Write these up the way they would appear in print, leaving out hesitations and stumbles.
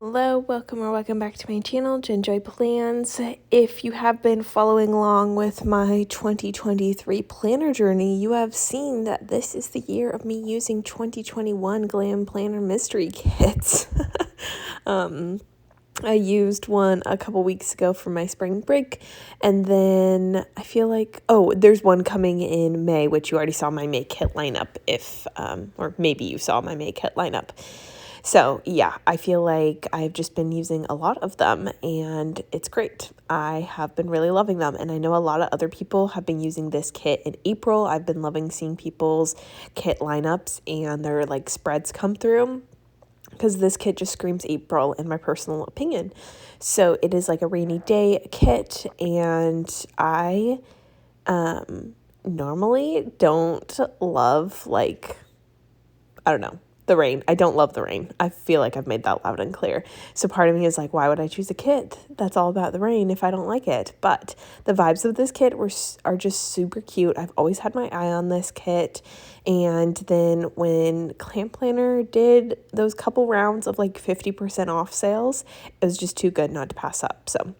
Hello, welcome back to my channel, Enjoy Plans. If you have been following along with my 2023 planner journey, you have seen that this is the year of me using 2021 Glam Planner Mystery Kits. I used one a couple weeks ago for my spring break, and then I feel like, there's one coming in May, which you already saw my May kit lineup, or maybe you saw my May kit lineup. So yeah, I feel like I've just been using a lot of them and it's great. I have been really loving them, and I know a lot of other people have been using this kit in April. I've been loving seeing people's kit lineups and their like spreads come through, because this kit just screams April in my personal opinion. So it is like a rainy day kit, and I normally don't love, like, I don't know, the rain. I don't love the rain. I feel like I've made that loud and clear. So part of me is like, why would I choose a kit that's all about the rain if I don't like it? But the vibes of this kit are just super cute. I've always had my eye on this kit. And then when Glam Planner did those couple rounds of like 50% off sales, it was just too good not to pass up. So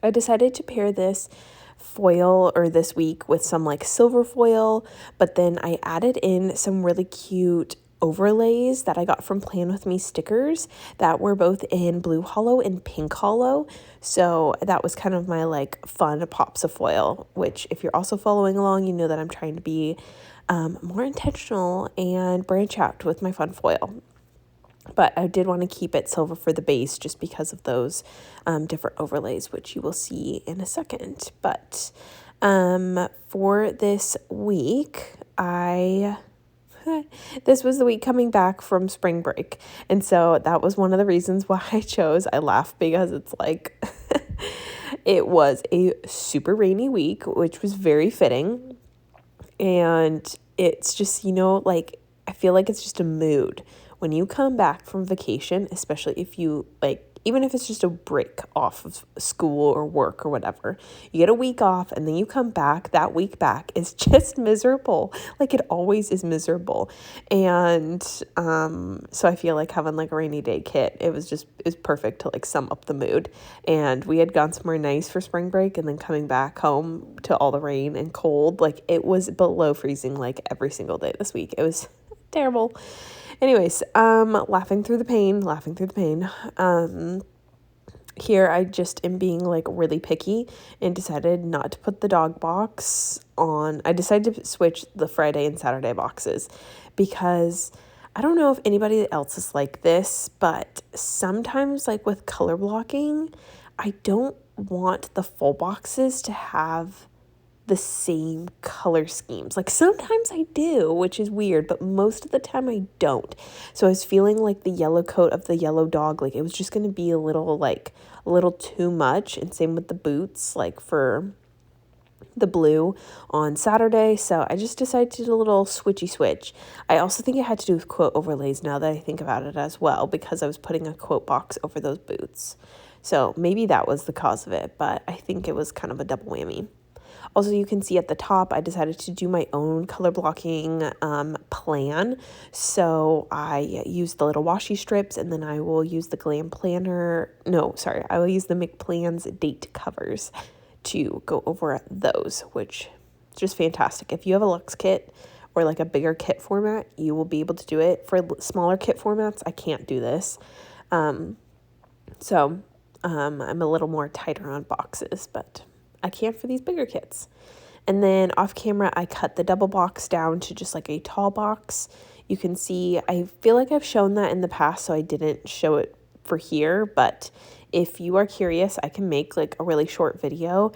I decided to pair this foil this week with some like silver foil, but then I added in some really cute overlays that I got from Plan With Me stickers that were both in blue hollow and pink hollow. So that was kind of my like fun pops of foil, which if you're also following along, you know that I'm trying to be more intentional and branch out with my fun foil. But I did want to keep it silver for the base just because of those different overlays, which you will see in a second. But for this week, this was the week coming back from spring break. And so that was one of the reasons why I laugh because it's like, it was a super rainy week, which was very fitting. And it's just, like, I feel like it's just a mood. When you come back from vacation, especially if you, like, even if it's just a break off of school or work or whatever, you get a week off and then you come back, that week back is just miserable. Like, it always is miserable. And so I feel like having like a rainy day kit, it was perfect to like sum up the mood. And we had gone somewhere nice for spring break, and then coming back home to all the rain and cold, like it was below freezing like every single day this week. It was terrible. Anyways, laughing through the pain. Here I just am being like really picky and decided not to put the dog box on. I decided to switch the Friday and Saturday boxes because I don't know if anybody else is like this, but sometimes like with color blocking, I don't want the full boxes to have the same color schemes. Like sometimes I do, which is weird, but most of the time I don't. So I was feeling like the yellow coat of the yellow dog, like it was just going to be a little too much. And same with the boots, like for the blue on Saturday. So I just decided to do a little switchy switch. I also think it had to do with quote overlays now that I think about it as well, because I was putting a quote box over those boots. So maybe that was the cause of it, but I think it was kind of a double whammy. Also, you can see at the top, I decided to do my own color blocking plan. So I used the little washi strips, and then I will use the Glam Planner. No, sorry, I will use the McPlans date covers to go over those, which is just fantastic. If you have a luxe kit or like a bigger kit format, you will be able to do it. For smaller kit formats, I can't do this. So I'm a little more tighter on boxes, but I can for these bigger kits. And then off camera, I cut the double box down to just like a tall box. You can see, I feel like I've shown that in the past, so I didn't show it for here. But if you are curious, I can make like a really short video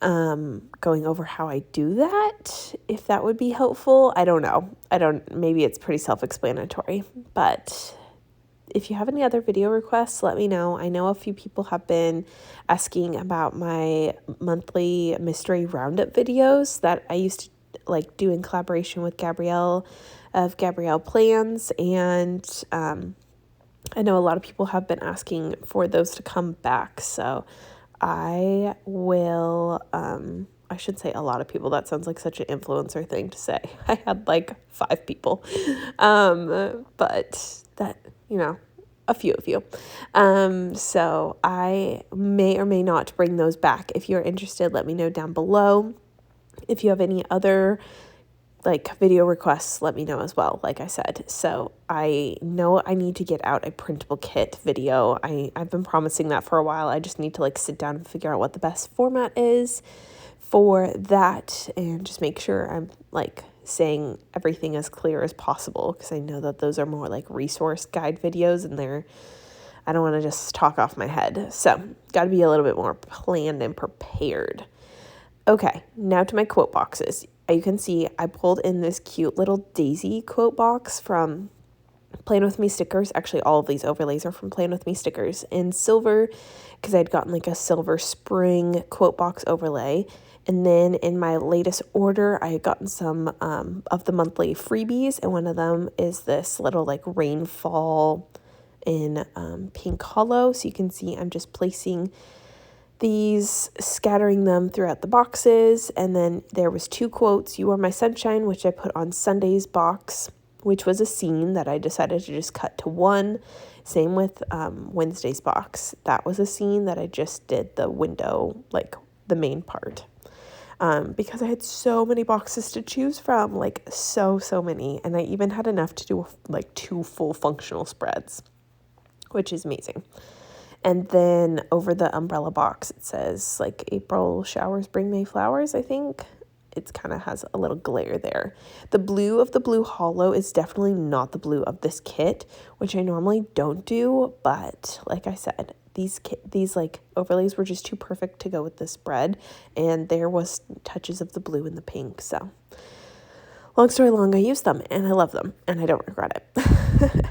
going over how I do that, if that would be helpful. I don't know. Maybe it's pretty self-explanatory, but if you have any other video requests, let me know. I know a few people have been asking about my monthly mystery roundup videos that I used to like do in collaboration with Gabrielle of Gabrielle Plans. And I know a lot of people have been asking for those to come back. So I will, I should say a lot of people. That sounds like such an influencer thing to say. I had like 5 people. But that, a few of you. So I may or may not bring those back. If you're interested, let me know down below. If you have any other like video requests, let me know as well, like I said. So I know I need to get out a printable kit video. I've been promising that for a while. I just need to like sit down and figure out what the best format is for that and just make sure I'm like saying everything as clear as possible, because I know that those are more like resource guide videos and I don't want to just talk off my head. So got to be a little bit more planned and prepared. Okay, now to my quote boxes. You can see I pulled in this cute little daisy quote box from Plan With Me stickers. Actually, all of these overlays are from Plan With Me stickers in silver, because I'd gotten like a silver spring quote box overlay. And then in my latest order, I had gotten some of the monthly freebies, and one of them is this little like rainfall in pink hollow. So you can see I'm just placing these, scattering them throughout the boxes. And then there was 2 quotes. You Are My Sunshine, which I put on Sunday's box, which was a scene that I decided to just cut to 1. Same with Wednesday's box. That was a scene that I just did the window, like the main part. Because I had so many boxes to choose from, like so many. And I even had enough to do like 2 full functional spreads, which is amazing. And then over the umbrella box, it says like April showers bring May flowers, I think. It kind of has a little glare there. The blue of the blue hollow is definitely not the blue of this kit, which I normally don't do. But like I said, these like overlays were just too perfect to go with this spread. And there was touches of the blue and the pink. So long story long, I used them and I love them and I don't regret it.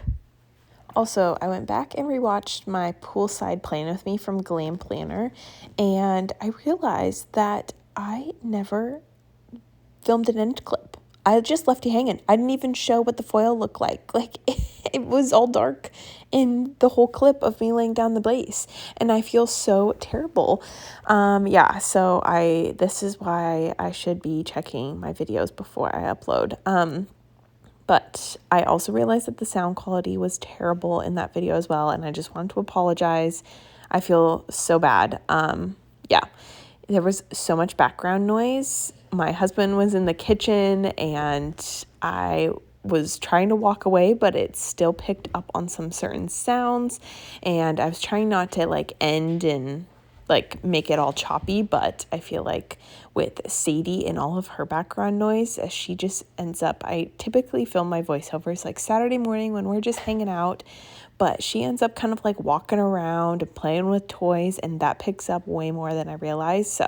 Also, I went back and rewatched my poolside Plan With Me from Glam Planner, and I realized that I never filmed an end clip. I just left it hanging. I didn't even show what the foil looked like. Like, it was all dark in the whole clip of me laying down the base, and I feel so terrible. So this is why I should be checking my videos before I upload. But I also realized that the sound quality was terrible in that video as well, and I just wanted to apologize. I feel so bad. There was so much background noise. My husband was in the kitchen, and I was trying to walk away, but it still picked up on some certain sounds, and I was trying not to like end and like make it all choppy, but I feel like with Sadie and all of her background noise, as she just ends up, I typically film my voiceovers like Saturday morning when we're just hanging out, but she ends up kind of like walking around and playing with toys, and that picks up way more than I realized. So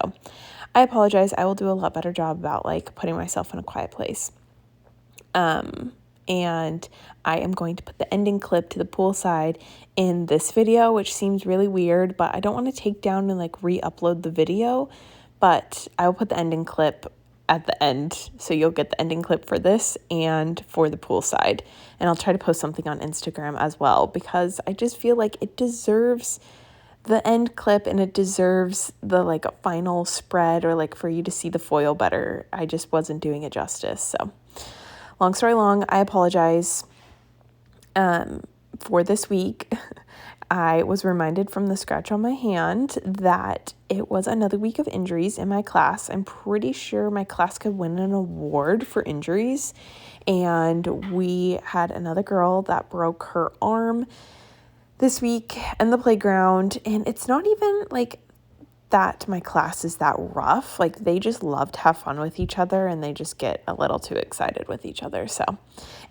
I apologize. I will do a lot better job about like putting myself in a quiet place. And I am going to put the ending clip to the poolside in this video, which seems really weird, but I don't want to take down and like re-upload the video, but I will put the ending clip at the end. So you'll get the ending clip for this and for the poolside. And I'll try to post something on Instagram as well, because I just feel like it deserves the end clip and it deserves the like final spread, or like for you to see the foil better. I just wasn't doing it justice. So long story long, I apologize. For this week, I was reminded from the scratch on my hand that it was another week of injuries in my class. I'm pretty sure my class could win an award for injuries. And we had another girl that broke her arm this week in the playground. And it's not even like that my class is that rough. Like, they just love to have fun with each other, and they just get a little too excited with each other. So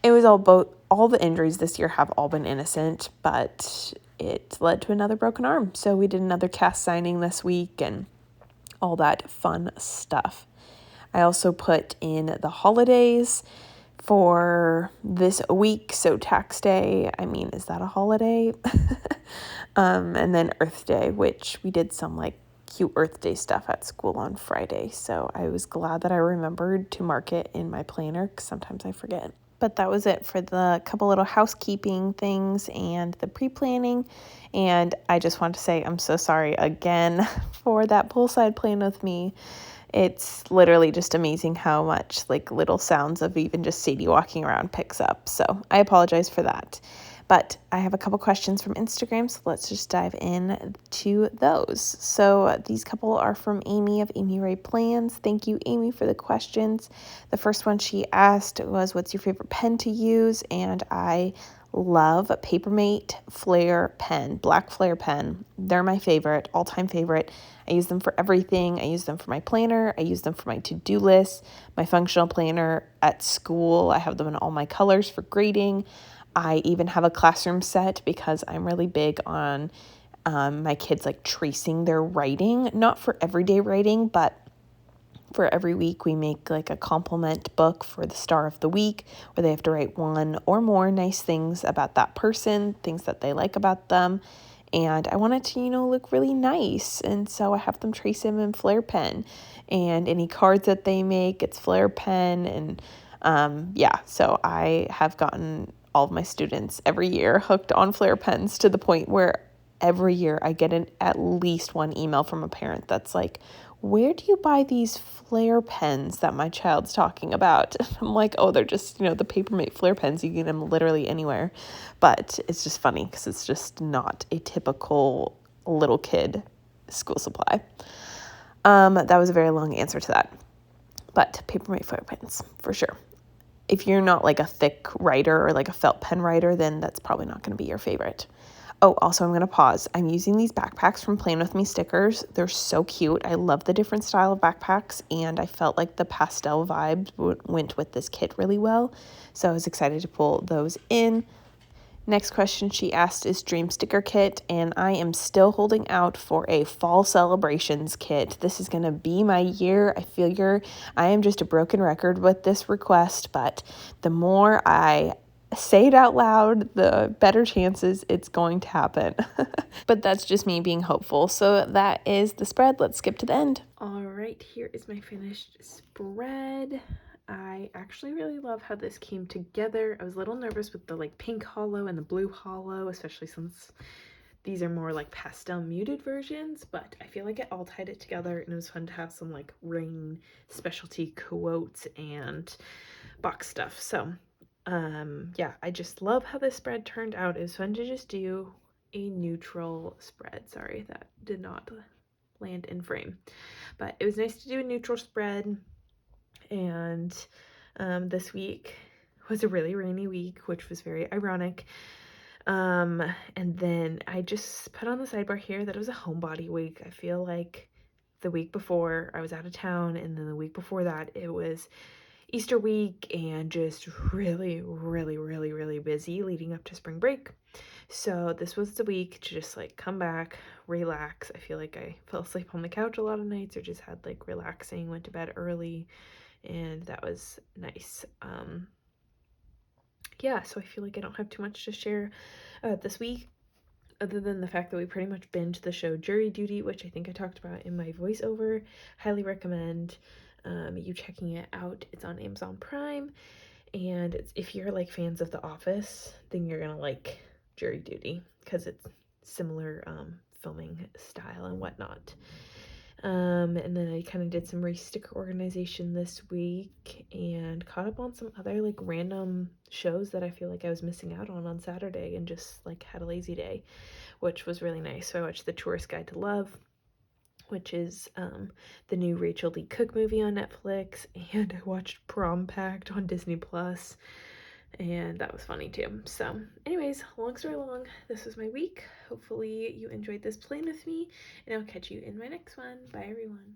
it was all the injuries this year have all been innocent, but it led to another broken arm. So we did another cast signing this week and all that fun stuff. I also put in the holidays for this week. So tax day, I mean, is that a holiday? And then Earth Day, which we did some like cute Earth Day stuff at school on Friday. So I was glad that I remembered to mark it in my planner, because sometimes I forget. But that was it for the couple little housekeeping things and the pre-planning. And I just want to say I'm so sorry again for that poolside Plan With Me. It's literally just amazing how much like little sounds of even just Sadie walking around picks up. So I apologize for that. But I have a couple questions from Instagram, so let's just dive in to those. So these couple are from Amy of Amy Ray Plans. Thank you, Amy, for the questions. The first one she asked was, what's your favorite pen to use? And I love Papermate Flare pen, black Flare pen. They're my favorite, all-time favorite. I use them for everything. I use them for my planner. I use them for my to-do list, my functional planner at school. I have them in all my colors for grading. I even have a classroom set because I'm really big on my kids like tracing their writing, not for everyday writing, but for every week we make like a compliment book for the star of the week where they have to write one or more nice things about that person, things that they like about them. And I want it to, look really nice. And so I have them trace them in Flair pen, and any cards that they make, it's Flair pen. And so I have gotten all of my students every year hooked on Flair pens to the point where every year I get at least one email from a parent that's like, where do you buy these Flair pens that my child's talking about? I'm like, oh, they're just, the Papermate Flair pens. You get them literally anywhere. But it's just funny because it's just not a typical little kid school supply. That was a very long answer to that. But Papermate Flair pens, for sure. If you're not like a thick writer or like a felt pen writer, then that's probably not going to be your favorite. Oh, also, I'm going to pause. I'm using these backpacks from Plan With Me stickers. They're so cute. I love the different style of backpacks, and I felt like the pastel vibe went with this kit really well. So I was excited to pull those in. Next question she asked is Dream Sticker Kit, and I am still holding out for a Fall Celebrations kit. This is going to be my year. I am just a broken record with this request, but the more I say it out loud, the better chances it's going to happen. But that's just me being hopeful. So that is the spread. Let's skip to the end. All right, here is my finished spread. I actually really love how this came together. I was a little nervous with the like pink hollow and the blue hollow, especially since these are more like pastel muted versions, but I feel like it all tied it together, and it was fun to have some like rain specialty quotes and box stuff. So I just love how this spread turned out. It was fun to just do a neutral spread. Sorry, that did not land in frame, but it was nice to do a neutral spread. And this week was a really rainy week, which was very ironic. And then I just put on the sidebar here that it was a homebody week. I feel like the week before I was out of town, and then the week before that it was Easter week, and just really, really, really, really busy leading up to spring break. So this was the week to just like come back, relax. I feel like I fell asleep on the couch a lot of nights, or just had like relaxing, went to bed early, and that was nice. So I feel like I don't have too much to share this week, other than the fact that we pretty much binged the show Jury Duty, which I think I talked about in my voiceover. Highly recommend you checking it out. It's on Amazon Prime, and if you're like fans of The Office, then you're gonna like Jury Duty because it's similar filming style and whatnot. And then I kind of did some sticker organization this week and caught up on some other like random shows that I feel like I was missing out on Saturday, and just like had a lazy day, which was really nice. So I watched The Tourist Guide to Love, which is the new Rachel Lee Cook movie on Netflix, and I watched Prom Pact on Disney Plus, and that was funny too. So anyways, long story long, this was my week. Hopefully you enjoyed this plan with me, and I'll catch you in my next one. Bye everyone.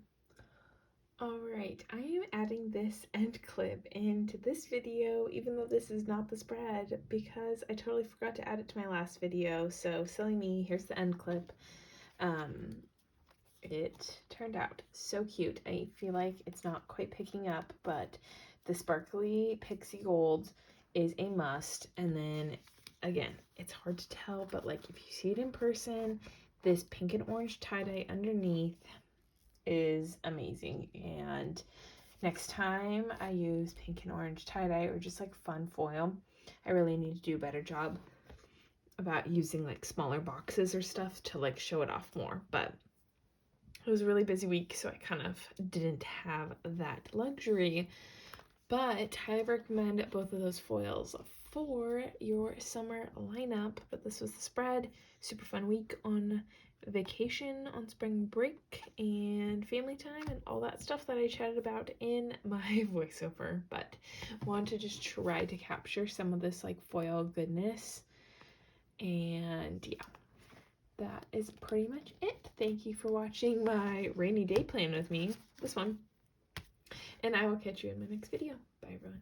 Alright, I am adding this end clip into this video, even though this is not the spread, because I totally forgot to add it to my last video. So silly me, here's the end clip. It turned out so cute. I feel like it's not quite picking up, but the sparkly pixie gold is a must. And then again, it's hard to tell, but like if you see it in person, this pink and orange tie-dye underneath is amazing. And next time I use pink and orange tie-dye or just like fun foil, I really need to do a better job about using like smaller boxes or stuff to like show it off more. But it was a really busy week, so I kind of didn't have that luxury. But highly recommend both of those foils for your summer lineup. But this was the spread. Super fun week on vacation, on spring break, and family time, and all that stuff that I chatted about in my voiceover. But want to just try to capture some of this like foil goodness. And yeah, that is pretty much it. Thank you for watching my rainy day plan with me, this one. And I will catch you in my next video. Bye, everyone.